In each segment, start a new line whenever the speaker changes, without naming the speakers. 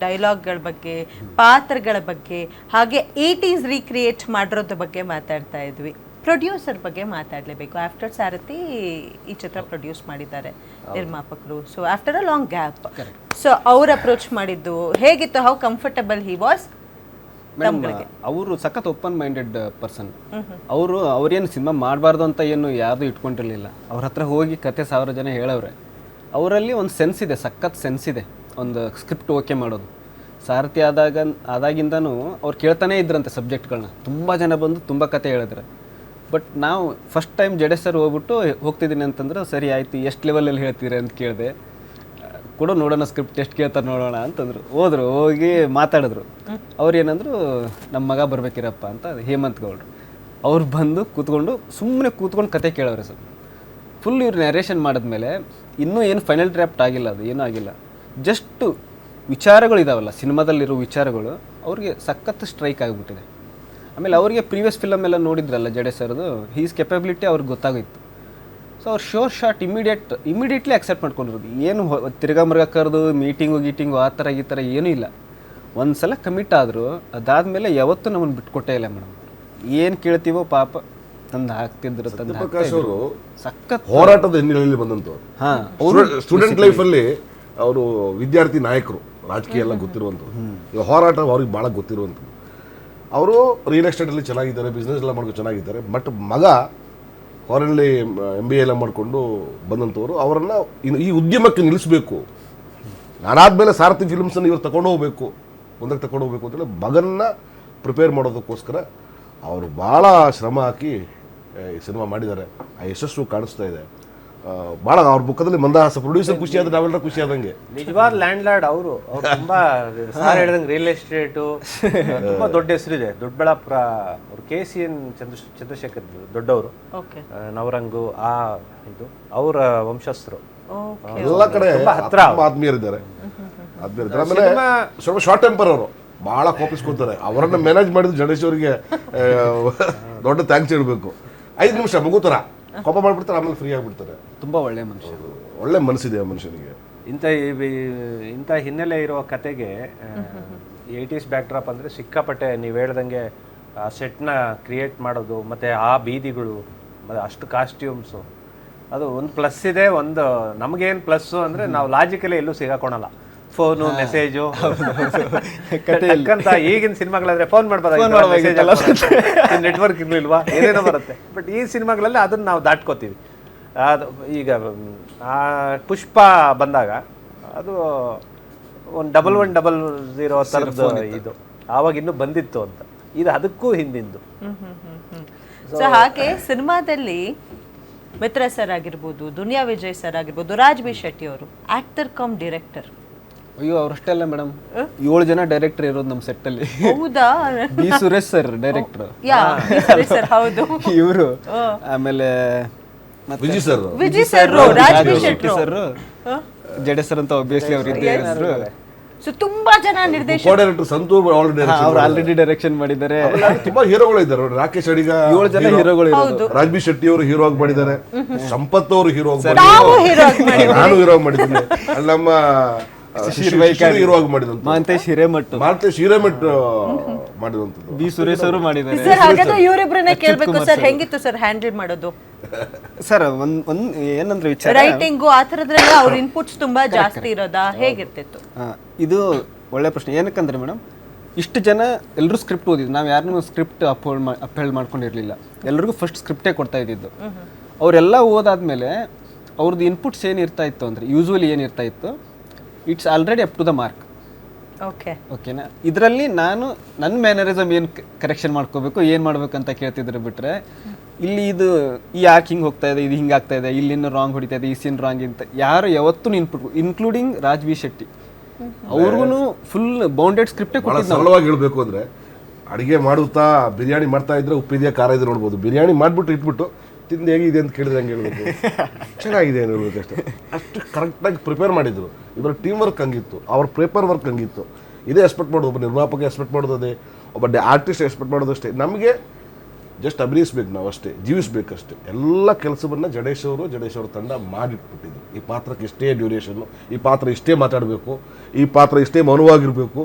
ಡೈಲಾಗ್ಗಳ ಬಗ್ಗೆ, ಪಾತ್ರಗಳ ಬಗ್ಗೆ, ಹಾಗೆ 80s ರೀಕ್ರಿಯೇಟ್ ಮಾಡಿರೋದ್ರ ಬಗ್ಗೆ ಮಾತಾಡ್ತಾ ಇದ್ವಿ. ಪ್ರೊಡ್ಯೂಸರ್ ಬಗ್ಗೆ ಮಾತಾಡಲೇಬೇಕು. ಆಫ್ಟರ್ ಸಾರಥಿ ಈ ಚಿತ್ರ ಪ್ರೊಡ್ಯೂಸ್ ಮಾಡಿದ್ದಾರೆ ನಿರ್ಮಾಪಕರು. So after a long gap, so ಅವ್ರು ಅಪ್ರೋಚ್ ಮಾಡಿದ್ದು ಹೇಗಿತ್ತು? How comfortable he was?
ಅವರು ಸಖತ್ ಓಪನ್ ಮೈಂಡೆಡ್ ಪರ್ಸನ್. ಅವ್ರೇನು ಸಿನಿಮಾ ಮಾಡಬಾರ್ದು ಅಂತ ಏನು ಯಾವುದು ಇಟ್ಕೊಂಡಿರಲಿಲ್ಲ. ಅವ್ರ ಹತ್ರ ಹೋಗಿ ಕತೆ 1000 ಜನ ಹೇಳವ್ರೆ. ಅವರಲ್ಲಿ ಒಂದು ಸೆನ್ಸ್ ಇದೆ, ಸಖತ್ ಸೆನ್ಸ್ ಇದೆ ಒಂದು ಸ್ಕ್ರಿಪ್ಟ್ ಓಕೆ ಮಾಡೋದು. ಸಾರಥಿ ಆದಾಗಿಂದನೂ ಅವ್ರು ಕೇಳ್ತಾನೆ ಇದ್ರಂತೆ ಸಬ್ಜೆಕ್ಟ್ಗಳನ್ನ. ತುಂಬ ಜನ ಬಂದು ತುಂಬ ಕತೆ ಹೇಳಿದ್ರೆ. ಬಟ್ ನಾವು ಫಸ್ಟ್ ಟೈಮ್ ಜಡೇಶ್ ಸರ್ ಹೋಗ್ಬಿಟ್ಟು ಹೋಗ್ತಿದ್ದೀನಿ ಅಂತಂದ್ರೆ ಸರಿ ಆಯ್ತು, ಎಷ್ಟು ಲೆವೆಲಲ್ಲಿ ಹೇಳ್ತೀರಿ ಅಂತ ಕೇಳಿದೆ. ಕೊಡು ನೋಡೋಣ ಸ್ಕ್ರಿಪ್ಟ್ ಎಷ್ಟು ಕೇಳ್ತಾರೆ ನೋಡೋಣ ಅಂತಂದರು. ಹೋಗಿ ಮಾತಾಡಿದ್ರು. ಅವ್ರು ಏನಂದ್ರು, ನಮ್ಮ ಮಗ ಬರ್ಬೇಕಿರಪ್ಪ ಅಂತ ಹೇಮಂತ್ ಗೌಡ್ರು. ಅವ್ರು ಬಂದು ಸುಮ್ಮನೆ ಕೂತ್ಕೊಂಡು ಕತೆ ಕೇಳವ್ರೆ ಸರ್. ಫುಲ್ ಇವ್ರು ನ್ಯಾರೇಷನ್ ಮಾಡಿದ್ಮೇಲೆ ಇನ್ನೂ ಏನು ಫೈನಲ್ ಡ್ರಾಫ್ಟ್ ಆಗಿಲ್ಲ, ಅದು ಏನೂ ಆಗಿಲ್ಲ. ಜಸ್ಟು ವಿಚಾರಗಳು ಇದಾವಲ್ಲ, ಸಿನಿಮಾದಲ್ಲಿರೋ ವಿಚಾರಗಳು ಅವ್ರಿಗೆ ಸಖತ್ ಸ್ಟ್ರೈಕ್ ಆಗಿಬಿಟ್ಟಿದೆ. ಆಮೇಲೆ ಅವ್ರಿಗೆ ಪ್ರೀವಿಯಸ್ ಫಿಲಮ್ ಎಲ್ಲ ನೋಡಿದ್ರಲ್ಲ ಜಡೇಶ್ ಸರ್ದು, ಹೀಸ್ ಕೆಪಬಿಲಿಟಿ ಅವ್ರಿಗೆ ಗೊತ್ತಾಗಿತ್ತು. ಸೊ ಅವ್ರು ಶೋರ್ ಶಾಟ್ ಇಮಿಡಿಯೇಟ್ಲಿ ಅಕ್ಸೆಪ್ಟ್ ಮಾಡ್ಕೊಂಡಿರೋದು. ಏನು ತಿರ್ಗಾ ಮರ್ಗ ಕರೆದು ಗೀಟಿಂಗು ಆ ಥರ ಈ ಥರ ಏನೂ ಇಲ್ಲ. ಒಂದು ಸಲ ಕಮಿಟ್ ಆದರೂ ಅದಾದಮೇಲೆ ಯಾವತ್ತೂ ನಮ್ಮನ್ನು ಬಿಟ್ಕೊಟ್ಟೇ ಇಲ್ಲ ಮೇಡಮ್. ಏನು ಕೇಳ್ತೀವೋ ಪಾಪ ತಂದು ಹಾಕ್ತಿದ್ರು.
ಪ್ರಕಾಶ್ ಅವರು
ಸಖತ್
ಹೋರಾಟದ ಹಿನ್ನೆಲೆಯಲ್ಲಿ ಬಂದಂಥವ್ರು. ಸ್ಟೂಡೆಂಟ್ ಲೈಫಲ್ಲಿ ಅವರು ವಿದ್ಯಾರ್ಥಿ ನಾಯಕರು, ರಾಜಕೀಯ ಎಲ್ಲ ಗೊತ್ತಿರುವಂಥದ್ದು. ಹೋರಾಟ ಅವ್ರಿಗೆ ಭಾಳ ಗೊತ್ತಿರುವಂಥದ್ದು. ಅವರು ರಿಯಲ್ ಎಸ್ಟೇಟಲ್ಲಿ ಚೆನ್ನಾಗಿದ್ದಾರೆ, ಬಿಸ್ನೆಸ್ ಎಲ್ಲ ಮಾಡ್ಕೊಂಡು ಚೆನ್ನಾಗಿದ್ದಾರೆ. ಬಟ್ ಮಗ ಫಾರಿನಲ್ಲಿ MBA ಎಲ್ಲ ಮಾಡಿಕೊಂಡು ಬಂದಂಥವ್ರು. ಅವರನ್ನು ಈ ಉದ್ಯಮಕ್ಕೆ ನಿಲ್ಲಿಸಬೇಕು, ನಾನಾದ್ಮೇಲೆ ಸಾರಥಿ ಫಿಲ್ಮ್ಸನ್ನು ಇವ್ರು ತಗೊಂಡು ಹೋಗಬೇಕು, ಮುಂದಕ್ಕೆ ತಗೊಂಡು ಹೋಗ್ಬೇಕು ಅಂತೇಳಿ ಮಗನ್ನ ಪ್ರಿಪೇರ್ ಮಾಡೋದಕ್ಕೋಸ್ಕರ ಅವರು ಭಾಳ ಶ್ರಮ ಹಾಕಿ ಈ ಸಿನಿಮಾ ಮಾಡಿದ್ದಾರೆ. ಆ ಯಶಸ್ಸು ಕಾಣಿಸ್ತಾ ಇದೆ. ಭಾಳ ಅವ್ರ ಮುಖದಲ್ಲಿ ಮಂದಹಾಸ. ಪ್ರೊಡ್ಯೂಸರ್ ಖುಷಿ ಆದ್ರೆ ನಾವೆಲ್ಲರೂ ಖುಷಿ ಆದಂಗೆ.
ನಿಜವಾದ ಲ್ಯಾಂಡ್ ಲಾರ್ಡ್ ಅವರು ತುಂಬಾ ಸಾರ್ ಹೇಳಿದಂಗೆ ರಿಯಲ್ ಎಸ್ಟೇಟು ತುಂಬಾ ದೊಡ್ಡ ಹೆಸರಿದೆ. ದೊಡ್ಡಬಳ್ಳಾಪುರ ಅವರು KCN ಚಂದ್ರಶೇಖರ್ ದೊಡ್ಡವರು, ನವರಂಗು ಆ ಇದು ಅವರ ವಂಶಸ್ಥರು.
ಎಲ್ಲ ಕಡೆ
ಹತ್ರ
ಆತ್ಮೀಯರಿದ್ದಾರೆ. ಆಮೇಲೆ ಸ್ವಲ್ಪ ಶಾರ್ಟ್ ಟೆಂಪರ್ ಅವರು, ಭಾಳ ಕೋಪಿಸ್ಕೊತಾರೆ. ಅವರನ್ನ ಮ್ಯಾನೇಜ್ ಮಾಡಿದ್ರು ಜಡೇಶ್ ಅವರಿಗೆ ದೊಡ್ಡ ಥ್ಯಾಂಕ್ಸ್ ಹೇಳ್ಬೇಕು. 5 ನಿಮಿಷ ಮುಗುತ್ತರ ಕೋಪ ಮಾಡಿಬಿಡ್ತಾರೆ, ಆಮೇಲೆ ಫ್ರೀ ಆಗಿಬಿಡ್ತಾರೆ.
ತುಂಬ ಒಳ್ಳೆ ಮನುಷ್ಯ,
ಒಳ್ಳೆ ಮನಸ್ಸಿದೆ ಆ ಮನುಷ್ಯನಿಗೆ.
ಇಂಥ ಹಿನ್ನೆಲೆ ಇರೋ ಕತೆಗೆ 80s ಬ್ಯಾಕ್ಡ್ರಾಪ್ ಅಂದರೆ ಸಿಕ್ಕಾಪಟ್ಟೆ ನೀವು ಹೇಳ್ದಂಗೆ ಆ ಸೆಟ್ನ ಕ್ರಿಯೇಟ್ ಮಾಡೋದು, ಮತ್ತು ಆ ಬೀದಿಗಳು, ಮತ್ತು ಅಷ್ಟು ಕಾಸ್ಟ್ಯೂಮ್ಸು, ಅದು ಒಂದು ಪ್ಲಸ್ ಇದೆ. ಒಂದು ನಮಗೇನು ಪ್ಲಸ್ಸು ಅಂದರೆ ನಾವು ಲಾಜಿಕಲಿ ಎಲ್ಲೂ ಸಿಗಾಕೊಳಲ್ಲ. ಫೋನು, ಮೆಸೇಜು ಅಂತ. ಈಗಿನ ಸಿನಿಮಾಗಳಾದ್ರೆ ಫೋನ್ ಮಾಡ್ಬೋದಾಗಿತ್ತು, ನೆಟ್ವರ್ಕ್ ಇರಲಿಲ್ವಾ, ಏನೇನೋ ಬರುತ್ತೆ. ಬಟ್ ಈ ಸಿನಿಮಾಗಳಲ್ಲಿ ಅದನ್ನು ನಾವು ದಾಟ್ಕೋತೀವಿ. ಅದು ಈಗ ಪುಷ್ಪ ಬಂದಾಗ ಅದು ಒಂದು 1100 ಥರದ್ದು ಇದು ಆವಾಗ ಇನ್ನೂ ಬಂದಿತ್ತು ಅಂತ. ಇದು ಅದಕ್ಕೂ ಹಿಂದಿಂದು.
ಸೊ ಹಾಗೆ ಸಿನಿಮಾದಲ್ಲಿ ಮಿತ್ರ ಸರ್ ಆಗಿರ್ಬೋದು, ದುನಿಯಾ ವಿಜಯ್ ಸರ್ ಆಗಿರ್ಬೋದು, ರಾಜ್ ಬಿ ಶೆಟ್ಟಿ ಅವರು ಆಕ್ಟರ್ ಕಮ್ ಡೈರೆಕ್ಟರ್.
ಅಯ್ಯೋ ಅವರಷ್ಟೇ ಅಲ್ಲ ಮೇಡಮ್, 7 ಜನ ಡೈರೆಕ್ಟರ್ ಇರೋದು ನಮ್ಮ ಸೆಟ್ಟಲ್ಲಿ.
ಹೌದಾ?
ಬಿ ಸುರೇಶ್ ಸರ್ ಡೈರೆಕ್ಟರ್,
ಹೌದು
ಇವರು. ಆಮೇಲೆ
Vijay sir,
Raj B Shetty
sir, Jadesh sir ಅಂತ ಒಬ್ವಿಯಸ್ಲಿ ಅವ್ರು ಇದ್ದೇ ಇದ್ರು.
ಸೊ ತುಂಬಾ ಜನ ನಿರ್ದೇಶಕ,
ಡೈರೆಕ್ಟರ್ ಸಂತೂರ್
ಅವ್ರು ಆಲ್ರೆಡಿ ಡೈರೆಕ್ಷನ್ ಮಾಡಿದ್ದಾರೆ.
ತುಂಬಾ ಹೀರೋಗಳು ಇದ್ದಾರೆ. ರಾಕೇಶ್ ಅಡಿಗ
7 ಜನ ಹೀರೋಗಳು ಇರೋದು.
ರಾಜ್ ಬಿ ಶೆಟ್ಟಿ ಅವರು ಹೀರೋ ಆಗಿ ಮಾಡಿದ್ದಾರೆ. ಸಂಪತ್ ಅವರು ಹೀರೋ ಆಗಿ
ನಾನು
ಹೀರೋ ಆಗಿ ಮಾಡಿದ್ದೀನಿ. ನಮ್ಮ ಹೀರೋ ಆಗಿ ಮಾಡಿದಂತ
ಮಾಂತೇಶ್ ಹಿರೇಮಠ್
ಮಾಡಿದಂಥದ್ದು.
ಬಿ ಸುರೇಶ್ ಅವರು ಮಾಡಿದ್ದಾರೆ.
ಸರ್ ಹಾಗಾದ್ರೆ ಇವರಿಬ್ಬರನ್ನೇ ಕೇಳಬೇಕು ಸರ್, ಹೆಂಗಿತ್ತು ಸರ್ ಹ್ಯಾಂಡಲ್ ಮಾಡೋದು?
ಸರ್ ಒಂದ್ ಏನಂದ್ರೆ ವಿಚಾರ,
ರೈಟಿಂಗು ಆ ಥರದ್ರೆಲ್ಲ ಅವ್ರ ಇನ್ಪುಟ್ಸ್ ತುಂಬಾ ಜಾಸ್ತಿ ಇರೋದಾ, ಹೇಗಿರ್ತಿತ್ತು?
ಇದು ಒಳ್ಳೆ ಪ್ರಶ್ನೆ. ಏನಕ್ಕಂದ್ರೆ ಮೇಡಮ್, ಇಷ್ಟು ಜನ ಎಲ್ಲರೂ ಸ್ಕ್ರಿಪ್ಟ್ ಓದಿದ್ದು, ನಾವು ಯಾರನ್ನೂ ಸ್ಕ್ರಿಪ್ಟ್ ಅಪ್ಹೋಲ್ಡ್ ಮಾಡ್ಕೊಂಡಿರಲಿಲ್ಲ. ಎಲ್ಲರಿಗೂ ಫಸ್ಟ್ ಸ್ಕ್ರಿಪ್ಟೇ ಕೊಡ್ತಾ ಇದ್ದಿದ್ದು. ಅವರೆಲ್ಲ ಓದಾದ್ಮೇಲೆ ಅವ್ರದ್ದು ಇನ್ಪುಟ್ಸ್ ಏನಿರ್ತಾ ಇತ್ತು ಅಂದರೆ, ಯೂಶ್ವಲಿ ಏನಿರ್ತಾ ಇತ್ತು, it's already up to the mark. ಓಕೆನಾ? ಇದರಲ್ಲಿ ನಾನು ನನ್ನ ಮ್ಯಾನರಿಸಮ್ ಏನು ಕರೆಕ್ಷನ್ ಮಾಡ್ಕೋಬೇಕು, ಏನು ಮಾಡ್ಬೇಕಂತ ಕೇಳ್ತಿದ್ರೆ ಬಿಟ್ಟರೆ, ಇಲ್ಲಿ ಇದು ಈ ಯಾಕೆ ಹಿಂಗೆ ಹೋಗ್ತಾ ಇದೆ, ಇದು ಹಿಂಗೆ ಆಗ್ತಾ ಇದೆ, ಇಲ್ಲಿನ ರಾಂಗ್ ಹೊಡಿತಾ ಇದೆ, ಈ ಸೀನ್ ರಾಂಗ್ ಅಂತ ಯಾರು ಯಾವತ್ತೂ input, including Raj B Shetty ಅವ್ರಿಗೂ ಫುಲ್ ಬೌಂಡೆಡ್ ಸ್ಕ್ರಿಪ್ಟೇ ಕೊಟ್ಟಿದ್ದು.
ಸರಳವಾಗಿ ಹೇಳಬೇಕು ಅಂದರೆ, ಅಡುಗೆ ಮಾಡುತ್ತಾ ಬಿರಿಯಾನಿ ಮಾಡ್ತಾ ಇದ್ರೆ ಉಪ್ಪಿದೆಯಾ ಖಾರ ಇದೆ ನೋಡ್ಬೋದು. ಬಿರಿಯಾನಿ ಮಾಡಿಬಿಟ್ಟು ಇಟ್ಬಿಟ್ಟು ತಿಂದು ಹೇಗಿದೆ ಅಂತ ಕೇಳಿದ್ರೆ ಹಂಗೆ ಹೇಳ್ಬೇಕು, ಚೆನ್ನಾಗಿದೆ ಏನು ಹೇಳ್ಬೇಕು ಅಷ್ಟೇ. ಅಷ್ಟು ಕರೆಕ್ಟಾಗಿ ಪ್ರಿಪೇರ್ ಮಾಡಿದ್ರು. ಇವರ ಟೀಮ್ ವರ್ಕ್ ಹಂಗಿತ್ತು, ಅವ್ರ ಪೇಪರ್ ವರ್ಕ್ ಹಂಗಿತ್ತು. ಇದೇ ಎಕ್ಸ್ಪೆಕ್ಟ್ ಮಾಡೋದು, ಒಬ್ಬ ನಿರ್ಮಾಪಕ ಎಕ್ಸ್ಪೆಕ್ಟ್ ಮಾಡೋದು ಅದೇ, ಒಬ್ಬ ಆರ್ಟಿಸ್ಟ್ ಎಕ್ಸ್ಪೆಕ್ಟ್ ಮಾಡೋದು ಅಷ್ಟೇ. ನಮಗೆ ಜಸ್ಟ್ ಅಭಿನಯಿಸ್ಬೇಕು ನಾವು ಅಷ್ಟೇ, ಜೀವಿಸ್ಬೇಕಷ್ಟೇ. ಎಲ್ಲ ಕೆಲಸವನ್ನು ಜಡೇಶ್ ಅವ್ರ ತಂಡ ಮಾಡಿಟ್ಬಿಟ್ಟಿದ್ರು. ಈ ಪಾತ್ರಕ್ಕೆ ಇಷ್ಟೇ ಡ್ಯೂರೇಷನ್ನು, ಈ ಪಾತ್ರ ಇಷ್ಟೇ ಮಾತಾಡಬೇಕು, ಈ ಪಾತ್ರ ಇಷ್ಟೇ ಮೌನವಾಗಿರಬೇಕು,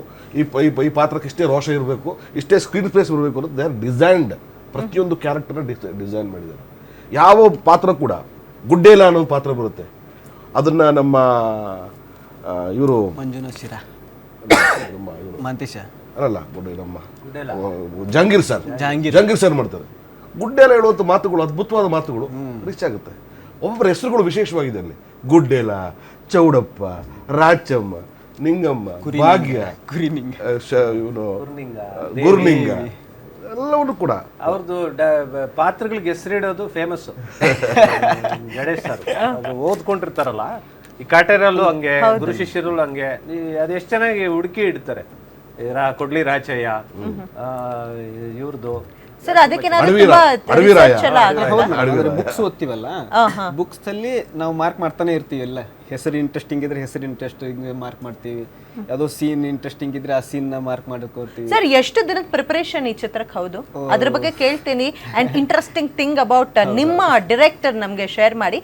ಈ ಪಾತ್ರಕ್ಕೆ ಇಷ್ಟೇ ರೋಷ ಇರಬೇಕು, ಇಷ್ಟೇ ಸ್ಕ್ರೀನ್ ಸ್ಪೇಸ್ ಇರಬೇಕು ಅನ್ನೋದು ದೇ ಆರ್ ಡಿಸೈನ್ಡ್. ಪ್ರತಿಯೊಂದು ಕ್ಯಾರೆಕ್ಟರ್ನ ಡಿಸೈನ್ ಮಾಡಿದ್ದಾರೆ. ಯಾವ ಪಾತ್ರ ಕೂಡ ಗುಡ್ಡೇಲ ಅನ್ನೋ ಪಾತ್ರ ಬರುತ್ತೆ, ಅದನ್ನು ನಮ್ಮ ಇವರು
ಮಂಜುನಾಥ್ ಶಿರಾ,
ನಮ್ಮ ಇವರು
ಮಂತೇಶ
ಅಲ್ಲ ನಮ್ಮ ಜಹಾಂಗೀರ್ ಸರ್ ಮಾಡ್ತಾರೆ. ಗುಡ್ಡೇಲ ಹೇಳುವಂಥ ಮಾತುಗಳು ಅದ್ಭುತವಾದ ಮಾತುಗಳು, ರೀಚ್ ಆಗುತ್ತೆ. ಒಬ್ಬೊಬ್ಬರ ಹೆಸರುಗಳು ವಿಶೇಷವಾಗಿದೆ ಅಲ್ಲಿ. ಗುಡ್ಡೇಲ, ಚೌಡಪ್ಪ, ರಾಚಮ್ಮ, ನಿಂಗಮ್ಮ, ಭಾಗ್ಯ, ಇವನು ಗುರ್ನಿಂಗ, ಎಲ್ಲವನ್ನು ಕೂಡ
ಅವ್ರದ್ದು ಪಾತ್ರಗಳಿಗೆ ಹೆಸರಿಡೋದು ಫೇಮಸ್. ಗಣೇಶ್ ಸರ್ ಓದ್ಕೊಂಡಿರ್ತಾರಲ್ಲ, ಈ ಕಾಟೇರಲ್ಲೂ ಹಂಗೆ, ಗುರು ಶಿಷ್ಯರಲ್ಲೂ ಹಂಗೆ, ಅದೆಷ್ಟು ಚೆನ್ನಾಗಿ ಹುಡುಕಿ ಇಡ್ತಾರೆ. ಕೊಡ್ಲಿ ರಾಚಯ್ಯ, ಇವ್ರದ್ದು
ಸರ್ ಅದಕ್ಕೇನಾದ್ರೂ ತುಂಬಾ research ಎಲ್ಲ ಆಗಲ್ವಾ?
ಬುಕ್ಸ್ ಓದ್ತೀವಲ್ಲ, ಬುಕ್ಸ್ ಅಲ್ಲಿ ನಾವು ಮಾರ್ಕ್ ಮಾಡ್ತಾನೆ ಇರ್ತೀವಿ. ಎಲ್ಲ ಹೆಸರು ಇಂಟ್ರೆಸ್ಟಿಂಗ್ ಇದ್ರೆ ಹೆಸರು ಇಂಟ್ರೆಸ್ಟಿಂಗ್ ಮಾರ್ಕ್ ಮಾಡ್ತೀವಿ, ಯಾವುದೋ ಸೀನ್ ಇಂಟ್ರೆಸ್ಟಿಂಗ್ ಇದ್ರೆ ಆ ಸೀನ್ ನ ಮಾರ್ಕ್ ಮಾಡ್ಕೊಳ್ತೀವಿ.
ಸರ್ ಎಷ್ಟು ದಿನದ ಪ್ರಿಪರೇಷನ್ ಈ ಚಿತ್ರಕ್ಕೆ? ಹೌದು, ಅದ್ರ ಬಗ್ಗೆ ಕೇಳ್ತೀನಿ. ಅಂಡ್ ಇಂಟ್ರೆಸ್ಟಿಂಗ್ ಥಿಂಗ್ ಅಬೌಟ್ ನಿಮ್ಮ ಡೈರೆಕ್ಟರ್ ನಮ್ಗೆ ಶೇರ್ ಮಾಡಿ.